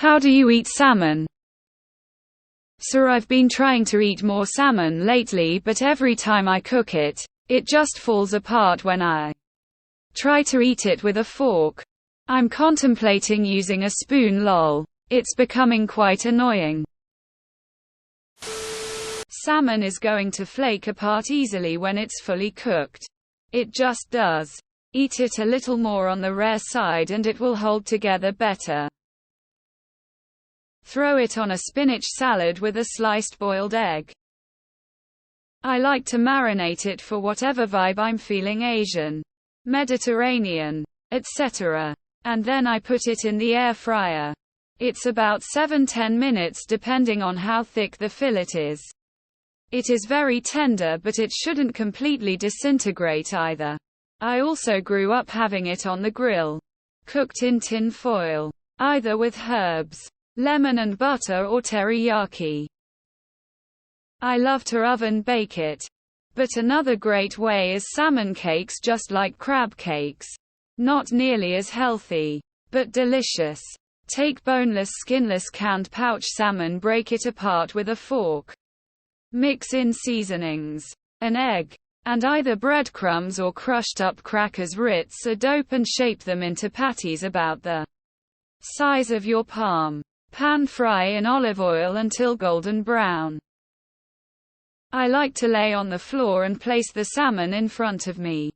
How do you eat salmon? Sir, I've been trying to eat more salmon lately, but every time I cook it, it just falls apart when I try to eat it with a fork. I'm contemplating using a spoon, lol. It's becoming quite annoying. Salmon is going to flake apart easily when it's fully cooked. It just does. Eat it a little more on the rare side and it will hold together better. Throw it on a spinach salad with a sliced boiled egg. I like to marinate it for whatever vibe I'm feeling, Asian, Mediterranean, etc. And then I put it in the air fryer. It's about 7–10 minutes depending on how thick the fillet is. It is very tender, but it shouldn't completely disintegrate either. I also grew up having it on the grill, cooked in tin foil, either with herbs, lemon and butter, or teriyaki. I love to oven bake it. But another great way is salmon cakes, just like crab cakes. Not nearly as healthy, but delicious. Take boneless, skinless canned pouch salmon, break it apart with a fork. Mix in seasonings, an egg, and either breadcrumbs or crushed up crackers. Ritz a dope and shape them into patties about the size of your palm. Pan fry in olive oil until golden brown. I like to lay on the floor and place the salmon in front of me.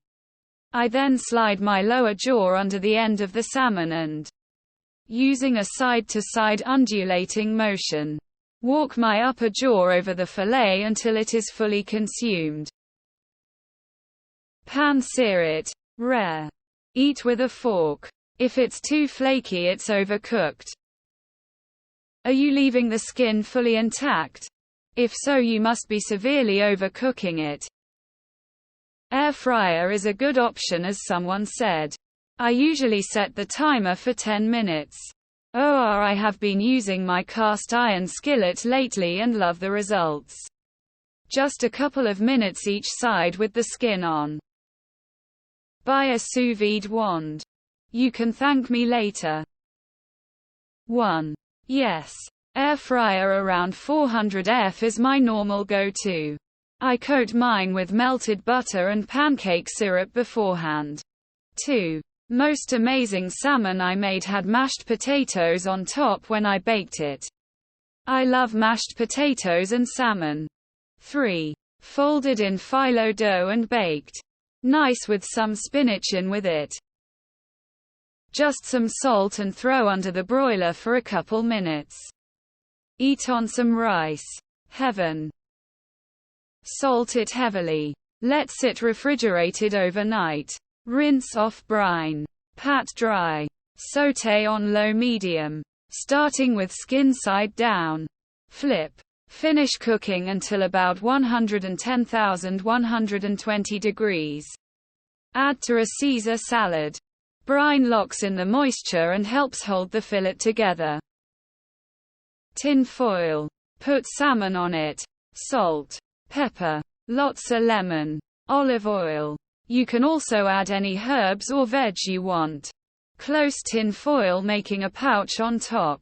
I then slide my lower jaw under the end of the salmon and, using a side-to-side undulating motion, walk my upper jaw over the fillet until it is fully consumed. Pan-sear it. Rare. Eat with a fork. If it's too flaky, it's overcooked. Are you leaving the skin fully intact? If so, you must be severely overcooking it. Air fryer is a good option, as someone said. I usually set the timer for 10 minutes. I have been using my cast iron skillet lately and love the results. Just a couple of minutes each side with the skin on. Buy a sous vide wand. You can thank me later. 1. Yes. Air fryer around 400 F is my normal go-to. I coat mine with melted butter and pancake syrup beforehand. 2. Most amazing salmon I made had mashed potatoes on top when I baked it. I love mashed potatoes and salmon. 3. Folded in phyllo dough and baked. Nice with some spinach in with it. Just some salt and throw under the broiler for a couple minutes. Eat on some rice. Heaven. Salt it heavily. Let sit refrigerated overnight. Rinse off brine. Pat dry. Sauté on low-medium, starting with skin side down. Flip. Finish cooking until about 110,120 degrees. Add to a Caesar salad. Brine locks in the moisture and helps hold the fillet together. Tin foil. Put salmon on it. Salt. Pepper. Lots of lemon. Olive oil. You can also add any herbs or veg you want. Close tin foil, making a pouch on top.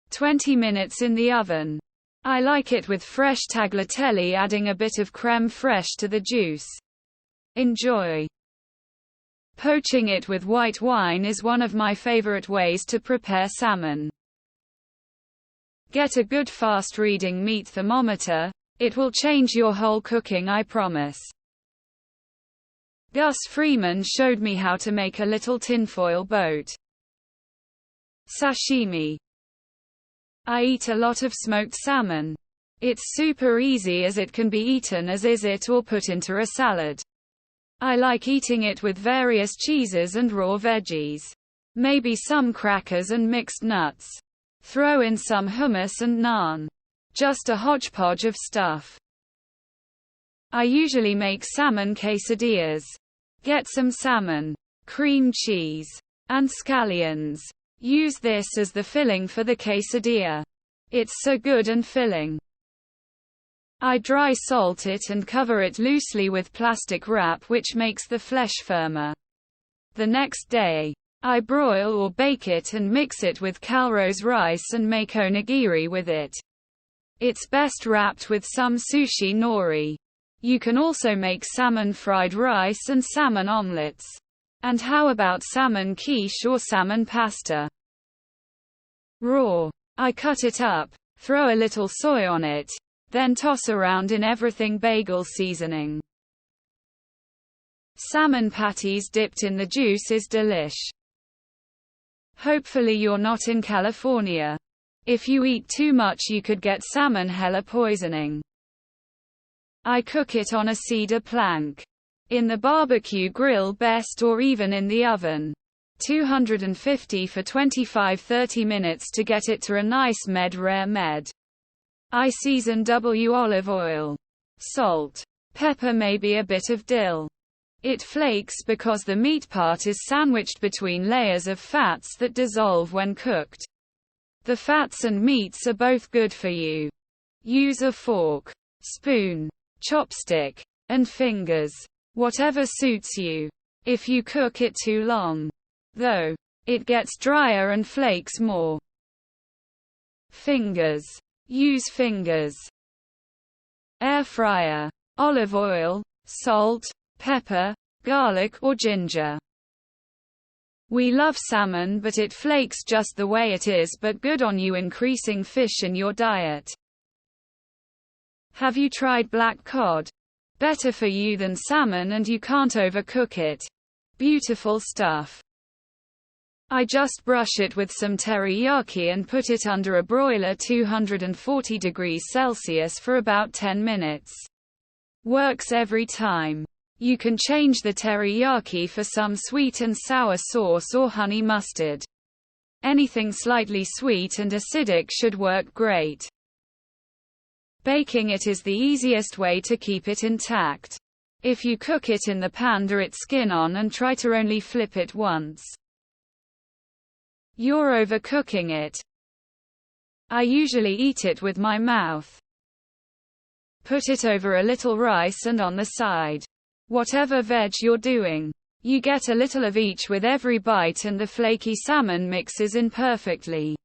20 minutes in the oven. I like it with fresh tagliatelle, adding a bit of crème fraîche to the juice. Enjoy. Poaching it with white wine is one of my favorite ways to prepare salmon. Get a good fast reading meat thermometer. It will change your whole cooking, I promise. Gus Freeman showed me how to make a little tinfoil boat. Sashimi. I eat a lot of smoked salmon. It's super easy, as it can be eaten as is it or put into a salad. I like eating it with various cheeses and raw veggies. Maybe some crackers and mixed nuts. Throw in some hummus and naan. Just a hodgepodge of stuff. I usually make salmon quesadillas. Get some salmon, cream cheese, and scallions. Use this as the filling for the quesadilla. It's so good and filling. I dry salt it and cover it loosely with plastic wrap, which makes the flesh firmer. The next day, I broil or bake it and mix it with calrose rice and make onigiri with it. It's best wrapped with some sushi nori. You can also make salmon fried rice and salmon omelets. And how about salmon quiche or salmon pasta? Raw. I cut it up, throw a little soy on it, then toss around in everything bagel seasoning. Salmon patties dipped in the juice is delish. Hopefully you're not in California. If you eat too much you could get salmonella poisoning. I cook it on a cedar plank. In the barbecue grill best, or even in the oven. 250 for 25-30 minutes to get it to a nice rare med. I season olive oil, salt, pepper, maybe a bit of dill. It flakes because the meat part is sandwiched between layers of fats that dissolve when cooked. The fats and meats are both good for you. Use a fork, spoon, chopstick, and fingers. Whatever suits you. If you cook it too long, though, it gets drier and flakes more. Fingers. Use fingers. Air fryer. Olive oil, salt, pepper, garlic or ginger. We love salmon, but it flakes just the way it is, but good on you increasing fish in your diet. Have you tried black cod? Better for you than salmon and you can't overcook it. Beautiful stuff. I just brush it with some teriyaki and put it under a broiler 240 degrees Celsius for about 10 minutes. Works every time. You can change the teriyaki for some sweet and sour sauce or honey mustard. Anything slightly sweet and acidic should work great. Baking it is the easiest way to keep it intact. If you cook it in the pan, dip its skin on and try to only flip it once. You're overcooking it. I usually eat it with my mouth. Put it over a little rice and on the side. Whatever veg you're doing, you get a little of each with every bite and the flaky salmon mixes in perfectly.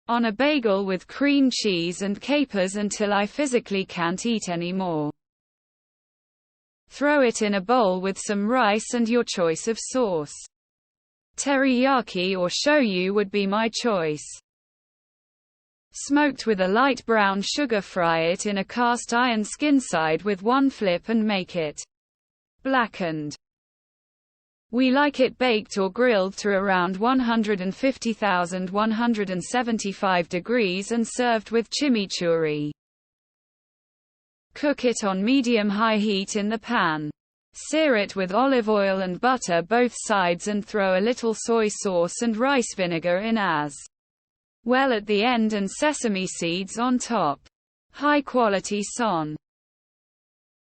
On a bagel with cream cheese and capers until I physically can't eat anymore. Throw it in a bowl with some rice and your choice of sauce. Teriyaki or shoyu would be my choice. Smoked with a light brown sugar, fry it in a cast iron skin side with one flip and make it blackened. We like it baked or grilled to around 150,175 degrees and served with chimichurri. Cook it on medium-high heat in the pan. Sear it with olive oil and butter both sides and throw a little soy sauce and rice vinegar in as well at the end and sesame seeds on top. High quality son.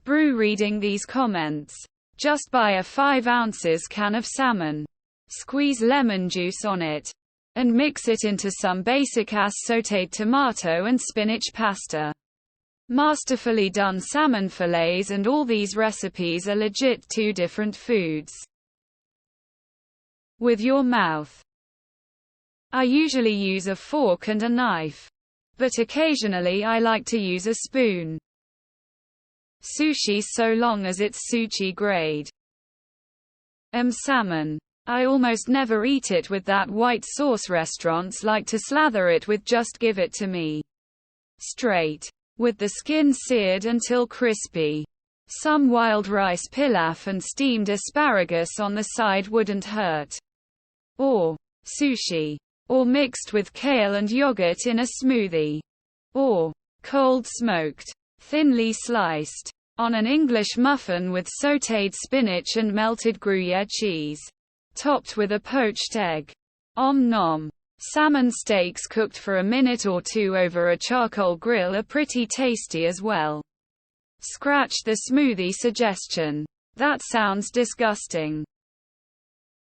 Brew. Reading these comments. Just buy a 5 ounces can of salmon. Squeeze lemon juice on it. And mix it into some basic ass sautéed tomato and spinach pasta. Masterfully done salmon fillets, and all these recipes are legit 2 different foods. With your mouth. I usually use a fork and a knife. But occasionally I like to use a spoon. Sushi so long as it's sushi grade. Salmon. I almost never eat it with that white sauce. Restaurants like to slather it with. Just give it to me straight. With the skin seared until crispy. Some wild rice pilaf and steamed asparagus on the side wouldn't hurt. Or sushi. Or mixed with kale and yogurt in a smoothie. Or cold smoked. Thinly sliced. On an English muffin with sautéed spinach and melted Gruyere cheese. Topped with a poached egg. Om nom. Salmon steaks cooked for a minute or 2 over a charcoal grill are pretty tasty as well. Scratch the smoothie suggestion. That sounds disgusting.